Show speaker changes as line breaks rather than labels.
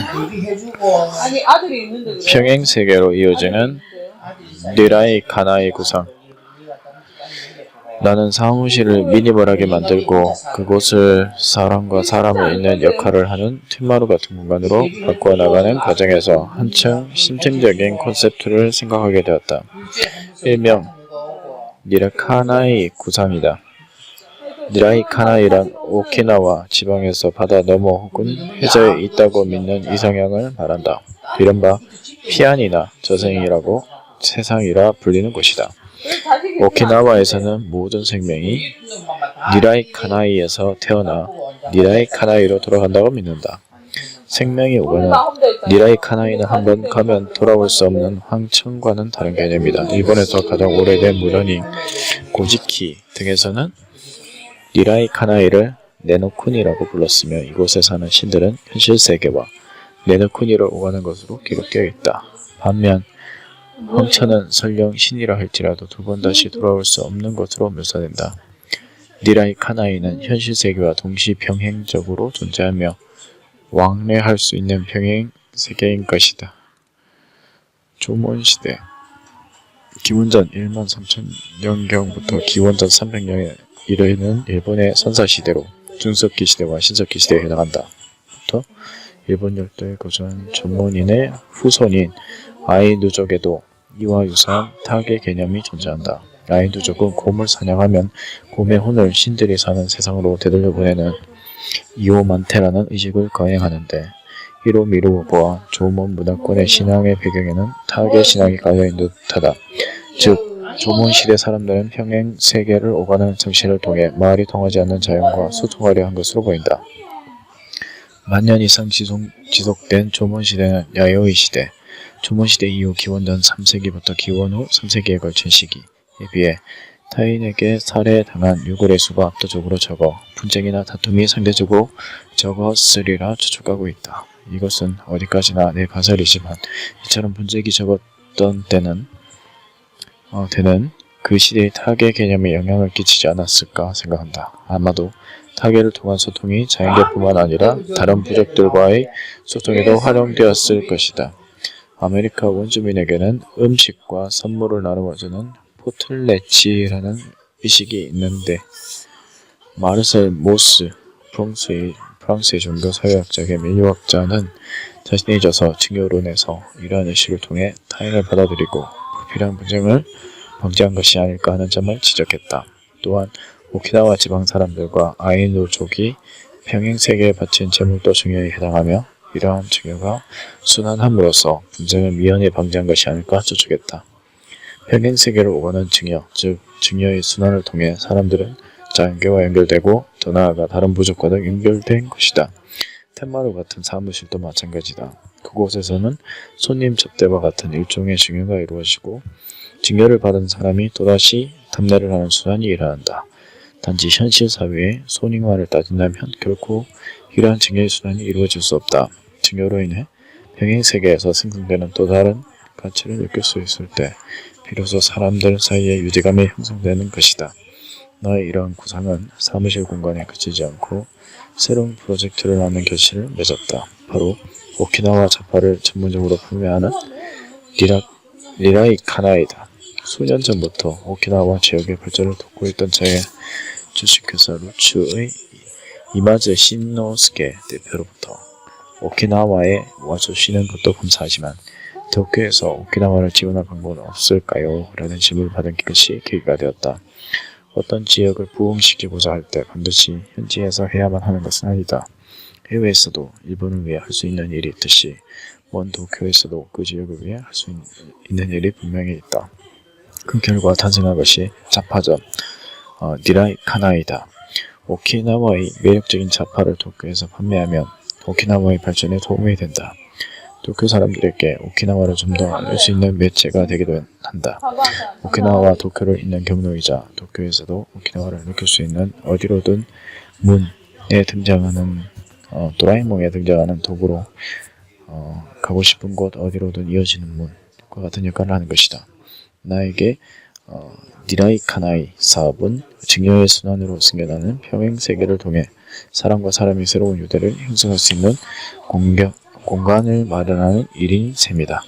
아니 아들이 있는데 그래.
평행 세계로 이어지는 니라이 카나이 구상. 나는 사무실을 미니멀하게 만들고 그곳을 사람과 사람을 잇는 역할을 하는 튠마루 같은 공간으로 바꾸어 나가는 과정에서 한층 심층적인 콘셉트를 생각하게 되었다. 일명 니라카나이 구상이다. 니라이 카나이란 오키나와 지방에서 바다 너머 혹은 해저에 있다고 믿는 이성향을 말한다. 이른바 피안이나 저생이라고 세상이라 불리는 곳이다. 오키나와에서는 모든 생명이 니라이 카나이에서 태어나 니라이 카나이로 돌아간다고 믿는다. 생명이 오가는 니라이 카나이는 한번 가면 돌아올 수 없는 황천과는 다른 개념이다. 일본에서 가장 오래된 문헌인 고지키 등에서는 니라이 카나이를 네노쿠니라고 불렀으며 이곳에 사는 신들은 현실 세계와 네노쿠니를 오가는 것으로 기록되어 있다. 반면 황천은 설령 신이라 할지라도 두 번 다시 돌아올 수 없는 것으로 묘사된다. 니라이 카나이는 현실 세계와 동시 병행적으로 존재하며 왕래할 수 있는 병행 세계인 것이다. 조몬시대 기원전 13,000년경부터 기원전 300년에 이르는 일본의 선사시대로 중석기 시대와 신석기 시대에 해당한다. 부터 일본 열도에 거주한 전문인의 후손인 아이누족에도 이와 유사한 타계 개념이 존재한다. 아이누족은 곰을 사냥하면 곰의 혼을 신들이 사는 세상으로 되돌려보내는 이오만테라는 의식을 거행하는데 이로 미루어 보아 조몬 문화권의 신앙의 배경에는 타계 신앙이 깔려있는 듯하다. 즉 조몬 시대 사람들은 평행 세계를 오가는 정신을 통해 말이 통하지 않는 자연과 소통하려 한 것으로 보인다. 만년 이상 지속된 조몬 시대는 야요이 시대, 조몬 시대 이후 기원전 3세기부터 기원 후 3세기에 걸친 시기에 비해 타인에게 살해당한 유골의 수가 압도적으로 적어 분쟁이나 다툼이 상대적으로 적었으리라 추측하고 있다. 이것은 어디까지나 내 가설이지만 이처럼 분쟁이 적었던 때는 그 시대의 타계 개념에 영향을 끼치지 않았을까 생각한다. 아마도 타계를 통한 소통이 자연계뿐만 아니라 다른 부족들과의 소통에도 활용되었을 것이다. 아메리카 원주민에게는 음식과 선물을 나누어 주는 포틀레치라는 의식이 있는데 마르셀 모스 프랑스의 종교사회학자 겸 인류학자는 자신이 져서 증오론에서 이러한 의식을 통해 타인을 받아들이고 불필요한 분쟁을 방지한 것이 아닐까 하는 점을 지적했다. 또한 오키나와 지방 사람들과 아이누족이 평행세계에 바친 제물도 증여에 해당하며 이러한 증여가 순환함으로써 분쟁을 미연에 방지한 것이 아닐까 추측했다. 평행세계를 오가는 증여, 즉 증여의 순환을 통해 사람들은 자연계와 연결되고 더 나아가 다른 부족과도 연결된 것이다. 텐마루 같은 사무실도 마찬가지다. 그곳에서는 손님 접대와 같은 일종의 증여가 이루어지고 증여를 받은 사람이 또다시 답례를 하는 순환이 일어난다. 단지 현실 사회의 손익만을 따진다면 결코 이러한 증여의 순환이 이루어질 수 없다. 증여로 인해 평행세계에서 생성되는 또 다른 가치를 느낄 수 있을 때 비로소 사람들 사이의 유대감이 형성되는 것이다. 나의 이러한 구상은 사무실 공간에 그치지 않고 새로운 프로젝트를 하는 결실을 맺었다. 바로 오키나와 자파를 전문적으로 판매하는 니라이 카나이다. 수년 전부터 오키나와 지역의 발전을 돕고 있던 저의 주식회사 루츠의 이마즈 신노스케 대표로부터 오키나와에 와주시는 것도 감사하지만 도쿄에서 오키나와를 지원할 방법은 없을까요? 라는 질문을 받은 것이 계기가 되었다. 어떤 지역을 부흥시키고자 할 때 반드시 현지에서 해야만 하는 것은 아니다. 해외에서도 일본을 위해 할 수 있는 일이 있듯이 먼 도쿄에서도 그 지역을 위해 할 수 있는 일이 분명히 있다. 그 결과 탄생한 것이 자파점, 니라이 카나이다. 오키나와의 매력적인 자파를 도쿄에서 판매하면 오키나와의 발전에 도움이 된다. 도쿄 사람들에게 오키나와를 좀 더 알 수 있는 매체가 되기도 한다. 오키나와와 도쿄를 잇는 경로이자 도쿄에서도 오키나와를 느낄 수 있는 어디로든 문에 등장하는 도라에몽에 등장하는 도구로 가고 싶은 곳 어디로든 이어지는 문과 같은 역할을 하는 것이다. 나에게 니라이 카나이 사업은 증여의 순환으로 생겨나는 평행 세계를 통해 사람과 사람이 새로운 유대를 형성할 수 있는 공간을 마련하는 일인 셈이다.